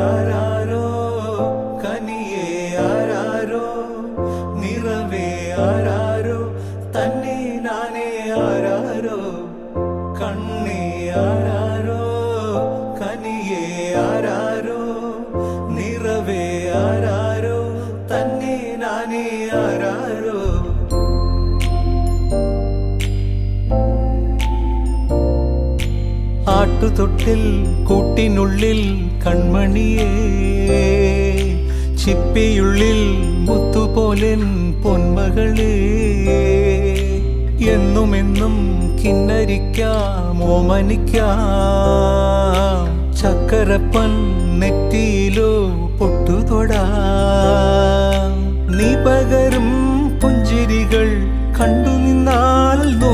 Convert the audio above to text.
ആരാരോ കനിയേ ആരാരോ നിറവേ ആരാരോ തന്നെ നാനേ ആരാരോ കണ്ണേ ആരാരോ കനിയേ ആരാരോ നിറവേ ആരാരോ തന്നെ നാനേ ആരാരോ. ആട്ടുതൊട്ടിൽ കൂട്ടിനുള്ളിൽ കൺമണിയേ ചിപ്പിയുള്ളിൽ മുത്തുപോലെൻ പൊന്മകളേ എന്നുമെന്നും കിന്നരിക്കാം ഓമനിക്കാം ചക്കരപ്പൻ നെറ്റിയിലോ പൊട്ടുതൊടാം നീ പകൽ